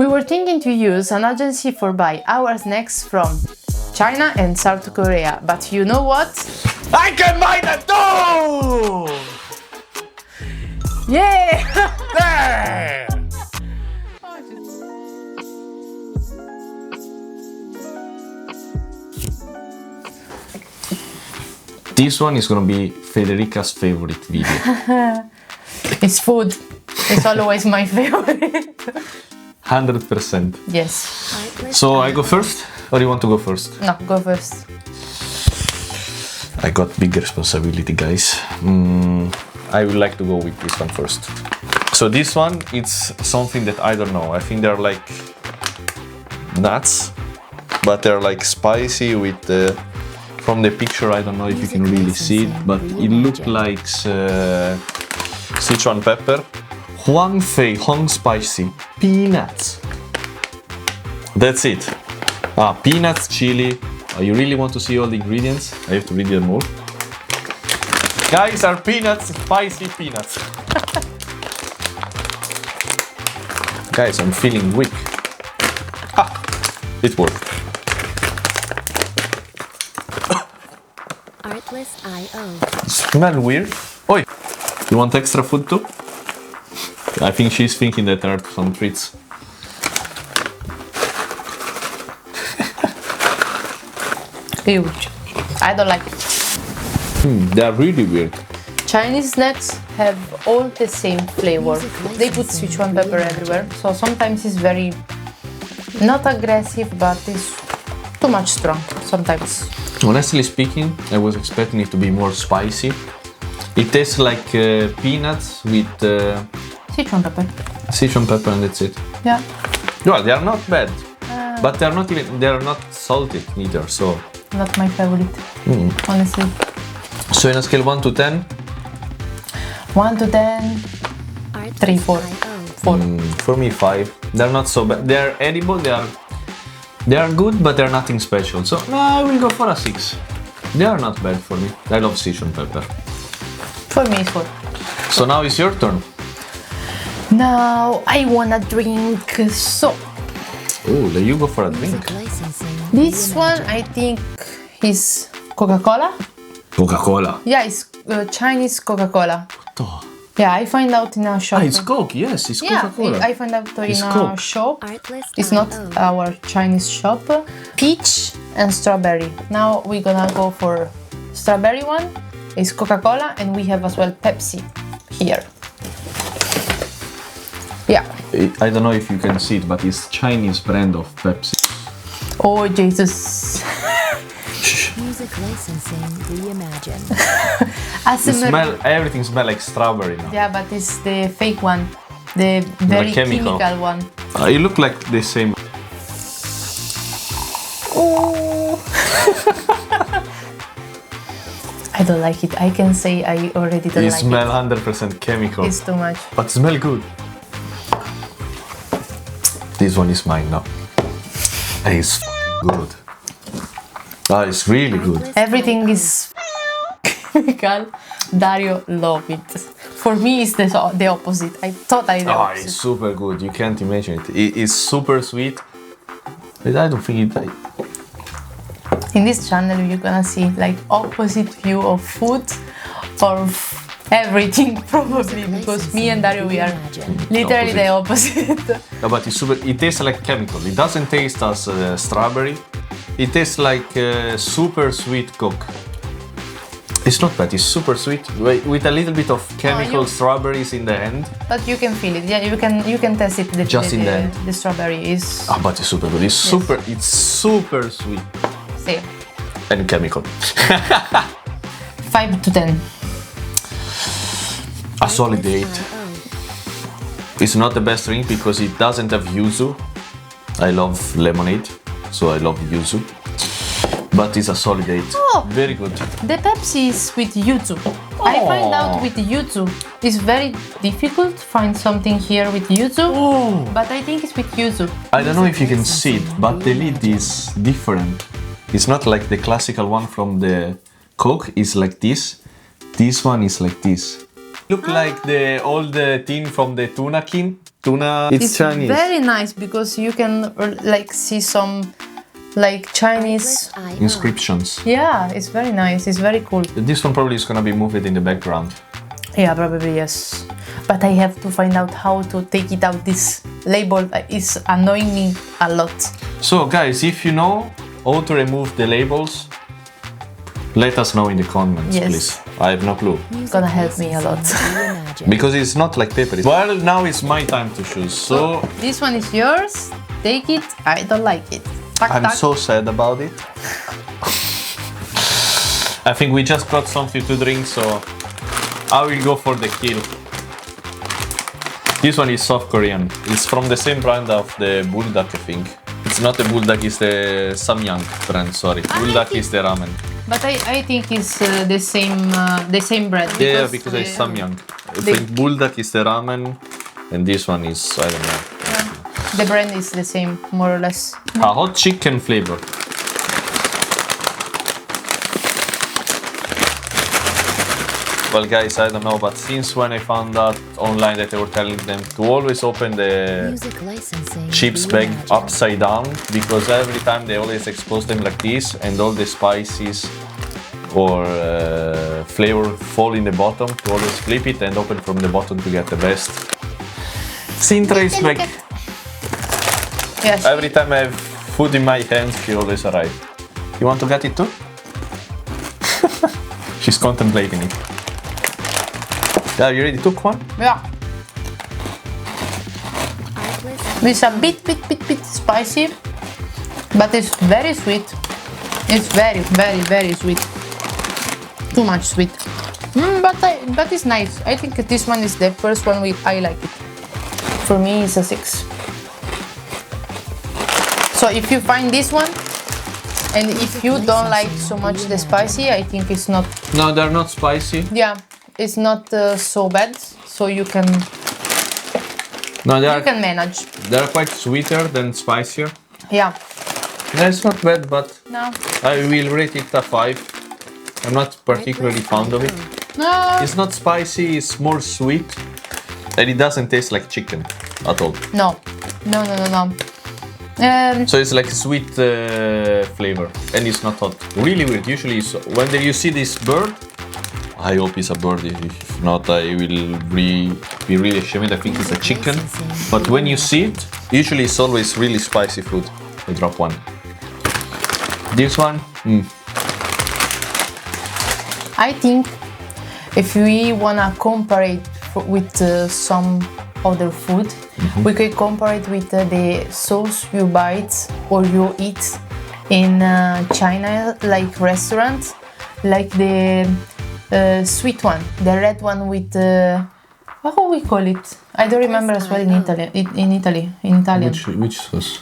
We were thinking to use an agency for buy our snacks from China and South Korea, but you know what? I can buy that too! Yeah! There! This one is gonna be Federica's favorite video. It's food. It's always my favorite. 100%. Yes. So I go first, or you want to go first? No, go first. I got big responsibility, guys. I would like to go with this one first. So this one, it's something that I don't know. I think they're like nuts, but they're like spicy with from the picture. I don't know if you can really see it, but it looks like Sichuan pepper. Huang Fei, Hong spicy, peanuts. That's it. Peanuts, chili. You really want to see all the ingredients? I have to read them more. Guys, are peanuts, spicy peanuts. Guys, I'm feeling weak. It worked. Artlist.io. Smell weird. Oi, you want extra food too? I think she's thinking that there are some treats. Huge. I don't like it. They are really weird. Chinese snacks have all the same flavor. They put Sichuan pepper everywhere, so sometimes it's very not aggressive, but it's too much strong sometimes. Honestly speaking, I was expecting it to be more spicy. It tastes like peanuts with Sichuan pepper. Sichuan pepper, and that's it. Yeah. Well, they are not bad, but they are not salted either. So Not my favorite, honestly. So in a scale 1 to 10? 1 to 10, 3, 4. 4. For me 5. They're not so bad. They're edible, they are good, but they're nothing special. So no, I will go for a 6. They are not bad for me. I love Sichuan pepper. For me, it's 4. So now it's your turn. Now I wanna drink, so Oh, let you go for a drink. this one I think is Coca-Cola. Coca-Cola. Yeah, it's Chinese Coca-Cola. Oh. Yeah, I find out in a shop. It's Coke, yes, it's Yeah, Coca-Cola. I find out It's in a Coke. shop. It's not our Chinese shop. Peach and strawberry. Now we're gonna go for strawberry one. It's Coca-Cola, and we have as well Pepsi here. Yeah. I don't know if you can see it, but it's Chinese brand of Pepsi. Oh Jesus. Music licensing reimagined. Everything smells like strawberry now. Yeah, but it's the fake one, the very chemical. chemical one. You look like the same. Oh. I don't like it. I can say I already don't You like smell it. 100% chemical, It's too much. but smell good. This one is mine now. It's good. It's really good. Everything is chemical. Dario love it. For me, it's the opposite. I totally the It's opposite. super good. You can't imagine it. It's super sweet. But I don't think it. In this channel, you're gonna see like opposite view of food or everything probably, because me and Dario, we are literally the opposite. No, but it's super. It tastes like chemical. It doesn't taste as strawberry. It tastes like super sweet Coke. It's not bad. It's super sweet with a little bit of chemical strawberries in the end. But you can feel it. Yeah, you can taste it. Just in the end. The strawberry is. But it's super good. It's super. It's super sweet Same. and chemical. 5 to 10. A solid 8. It's not the best drink because it doesn't have yuzu. I love lemonade, so I love yuzu. But it's a solid 8. Oh. Very good. The Pepsi is with yuzu. I find out with yuzu. It's very difficult to find something here with yuzu, but I think it's with yuzu. I don't know if you can see it, but the lid is different. It's not like the classical one from the Coke. It's like this. This one is like this. Look like the old tin from the tuna can. tuna. It's Chinese. Very nice because you can like see some like Chinese. Inscriptions. Yeah, it's very nice. It's very cool. This one probably is gonna be moved in the background. Yeah, probably yes. But I have to find out how to take it out. This label is annoying me a lot. So guys, if you know how to remove the labels, let us know in the comments, Yes. please. I have no clue. Gonna help me a lot. Because it's not like paper. Well, now it's my time to choose. So This one is yours. Take it. I don't like it. Tac, I'm tac. so sad about it. I think we just got something to drink, so I will go for the kill. This one is South Korean. It's from the same brand of the Buldak, I think. It's not the Buldak, it's the Samyang brand, sorry. Buldak is the ramen. But I think it's the same bread. Yeah, because it's Samyang. I think Buldak is the ramen, and this one is, I don't know. The brand is the same, more or less. A hot chicken flavor. Well guys, I don't know, but since when I found out online that they were telling them to always open the chips bag upside down, because every time they always expose them like this and all the spices or flavor fall in the bottom, to always flip it and open from the bottom to get the best. Sintra is like, Yes. every time I have food in my hands, she always arrives. You want to get it too? She's contemplating it. Yeah, you already took one? Yeah. It's a bit spicy, but it's very sweet. It's very sweet. Too much sweet. But it's nice. I think this one is the first one I like it. For me, it's a 6. So if you find this one, and if you don't like so much the spicy, I think it's not. No, they're not spicy. Yeah, it's not so bad. So you can No, they you can manage. they're quite sweeter than spicier. Yeah. Yeah, it's not bad, but No. I will rate it a 5. I'm not particularly fond of it. No. It's not spicy, it's more sweet. And it doesn't taste like chicken at all. No. So it's like a sweet flavor, and it's not hot. Really weird. Usually, when you see this bird, I hope it's a bird. If not, I will be really ashamed. I think it's a chicken. But when you see it, usually it's always really spicy food. I drop one. This one, I think if we wanna compare it with some other food, we could compare it with the sauce you buy or you eat in China, like restaurants, like the sweet one, the red one with how we call it? I don't remember as well in Italy. In Italian. which sauce?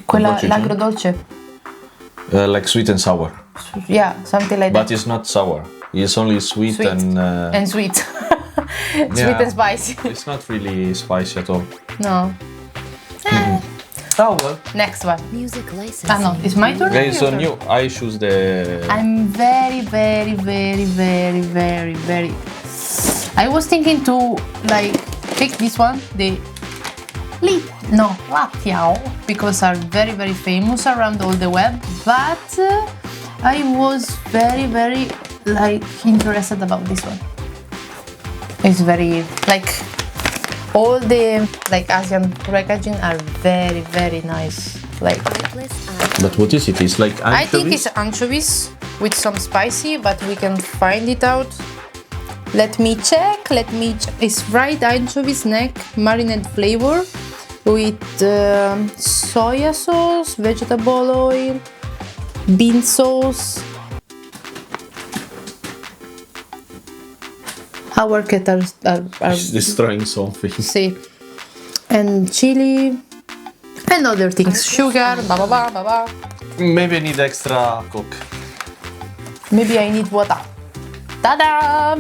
Quella l'agrodolce. Like sweet and sour. Yeah, something like that. But it's not sour. It's only sweet. And sweet. Sweet Yeah. and spicy. It's not really spicy at all. No. Oh well. Next one. Music licensing. Ah no, it's my turn. Okay, or so your turn? new. I choose the. I'm very. I was thinking to like take this one, the Latiao, because are very famous around all the web. But I was very like interested about this one. It's very like all the like Asian packaging are very nice. Like But what is it? It's like anchovies? I think it's anchovies with some spicy, but we can find it out. Let me check. It's fried anchovies neck marinade flavor with soya sauce, vegetable oil, bean sauce. Our cat are It's destroying something. see, and chili and other things. Sugar, ba. Maybe I need extra Coke. Maybe I need water. Ta-da!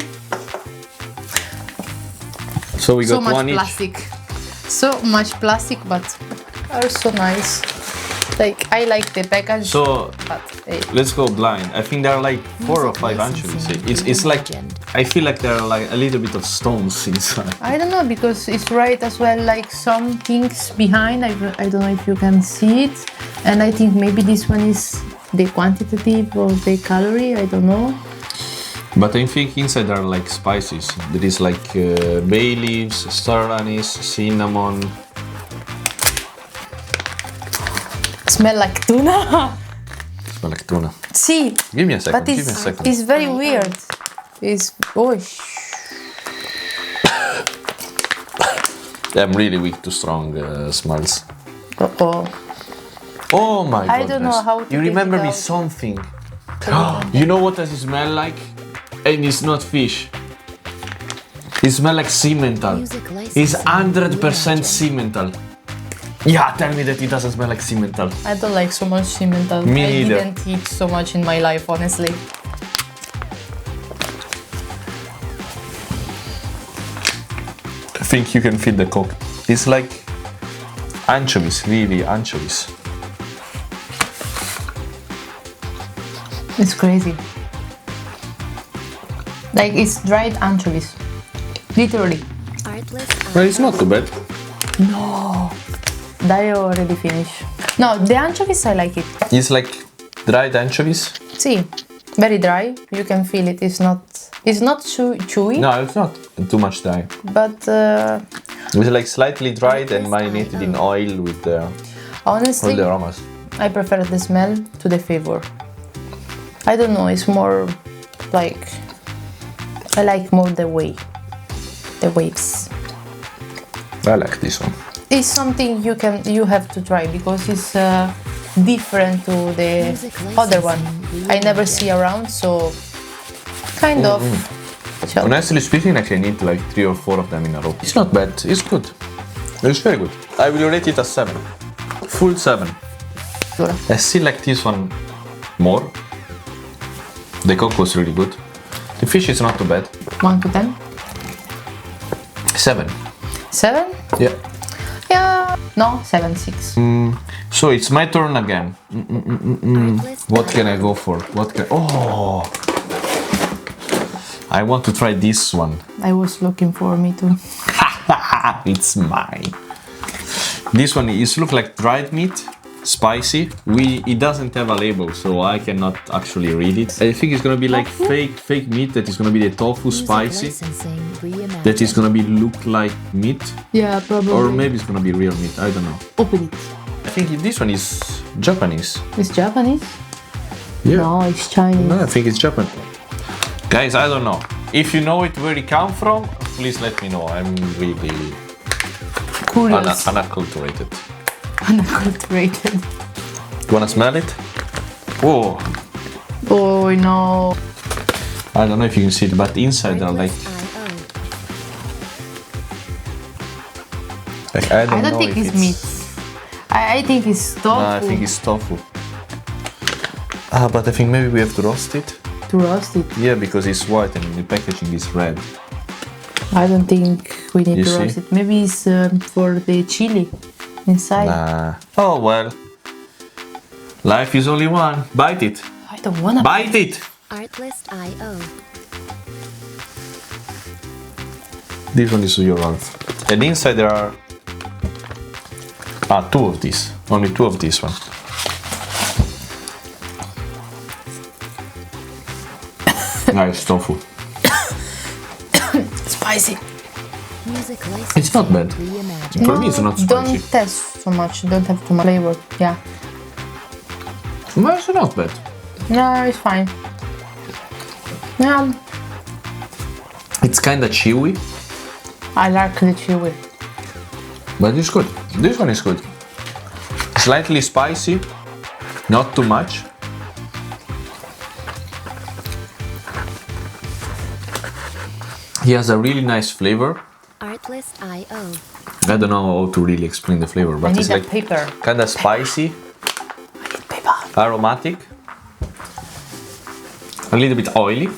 So we So got much one each. plastic. So much plastic, but are so nice. Like I like the package. So but let's go blind. I think there are like 4 or 5 anchovies. It's like I feel like there are like a little bit of stones inside. I don't know, because it's right as well, like some things behind. I don't know if you can see it. And I think maybe this one is the quantitative or the calorie, I don't know. But I think inside there are like spices. There is like bay leaves, star anise, cinnamon. Smell like tuna. Smell like tuna. See, Give me a second. but Give me a second. it's very weird. It's I'm really weak to strong smells. Uh-oh. Oh my god. I don't know how to You take remember it me out. something. You know what does it smell like? And it's not fish. It smells like cimental. Music It's licensing 100% reimagined. cimental. Yeah, tell me that it doesn't smell like cimental. I don't like so much cimental. Me I neither. didn't eat so much in my life, honestly. I think you can feel the coke. It's like anchovies, really anchovies. It's crazy. Like it's dried anchovies. Literally. Artless Well, it's not too bad. No. Dario already finished. No, the anchovies I like it. It's like dried anchovies. See, very dry. You can feel it. It's not chewy, No, it's not too much dry. but It's like slightly dried and marinated in oil with all honestly, the aromas. I prefer the smell to the flavor. I don't know. It's more like I like more the waves. I like this one. It's something you have to try because it's different to the other one. I never see around, so kind of. chill. Honestly speaking, I can eat like 3 or 4 of them in a row. It's not bad. It's good. It's very good. I will rate it a 7. Full 7. Sure. I still like this one more. The coke was really good. The fish is not too bad. 1 to 10. 7. 7? Yeah. Yeah. No, 7, 6. So it's my turn again. Artless What can I go for? Oh! I want to try this one. I was looking for me too. It's mine. This one is look like dried meat, spicy. It doesn't have a label, so I cannot actually read it. I think it's gonna be like fake meat that is gonna be the tofu Music spicy. licensing reimagined. That is gonna be look like meat, Yeah, probably. or maybe it's gonna be real meat. I don't know. Open it. I think this one is Japanese. It's Japanese? Yeah. No, it's Chinese. No, I think it's Japanese. Guys, I don't know. If you know it where it come from, please let me know. I'm really Curious. unacculturated. Uncultivated. You wanna smell it? Whoa! Oh no. I don't know if you can see it, but inside there are like I I don't know think if it's meat. I think it's tofu. No, I think it's tofu. But I think maybe we have to roast it. To roast it. Yeah, because it's white and the packaging is red. I don't think we need You to see? roast it. Maybe it's for the chili inside. Nah. Oh well. Life is only one. Bite it. I don't wanna. Bite it. Artlist.io. This one is your Ralph. And inside there are 2 of these. Only 2 of this one. Nice tofu. Spicy. Music It's not bad. licensing reimagined. For me, it's not spicy. Don't taste so much. Don't have too much flavor. Yeah. No, it's not bad. No, it's fine. Yeah, It's kind of chewy, I like the chewy. but it's good. This one is good. Slightly spicy, not too much. He has a really nice flavor. Artlist.io. I don't know how to really explain the flavor, I but need it's that like paper. kind of spicy, Paper. aromatic, a little bit oily,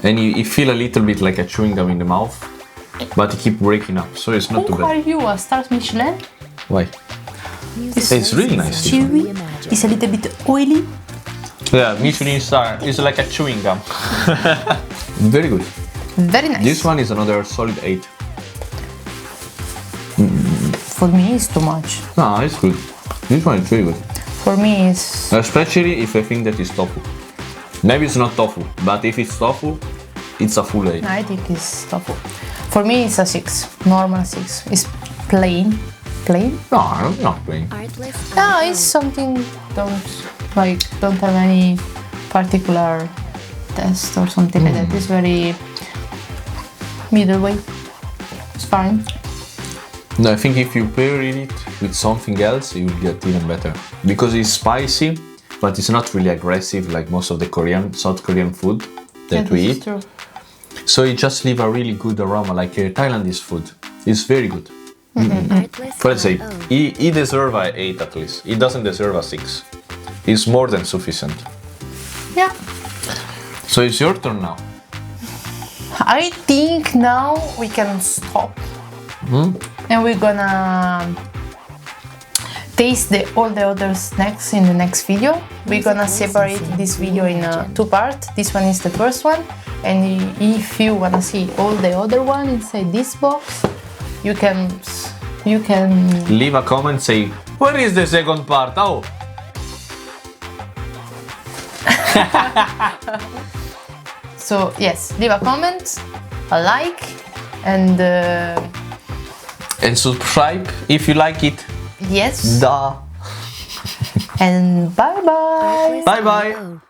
and you feel a little bit like a chewing gum in the mouth, but you keep breaking up, so it's not too Who are bad. you? A Star Michelin? Why? Music It's really nice, licensing Chewy. reimagined. It's a little bit oily. Yeah, Michelin star is like a chewing gum. Very good. Very nice. This one is another solid 8. For me, it's too much. No, it's good. This one is really good. For me, it's Especially if I think that it's tofu. Maybe it's not tofu, but if it's tofu, it's a full 8. I think it's tofu. For me, it's a 6. Normal 6. It's plain. Plain? No, not plain. Artlist Yeah, IO. it's something don't have any particular test or something like that. It's very middleweight. It's fine. No, I think if you pair it with something else, it will get even better. Because it's spicy, but it's not really aggressive like most of the South Korean food that Yeah, we this is eat. true. So it just leave a really good aroma, like Thailandese food. It's very good. Artlist Let's say, IO. he deserves an 8 at least. He doesn't deserve a 6. It's more than sufficient. Yeah. So it's your turn now. I think now we can stop. And we're gonna taste all the other snacks in the next video. We're gonna separate this video in 2 parts. This one is the first one, and if you wanna see all the other one inside this box, you can Leave a comment, say, where is the second part? Oh! So yes, leave a comment, a like, and And subscribe if you like it. yes, Duh. and bye bye. Artlist Bye bye. IO.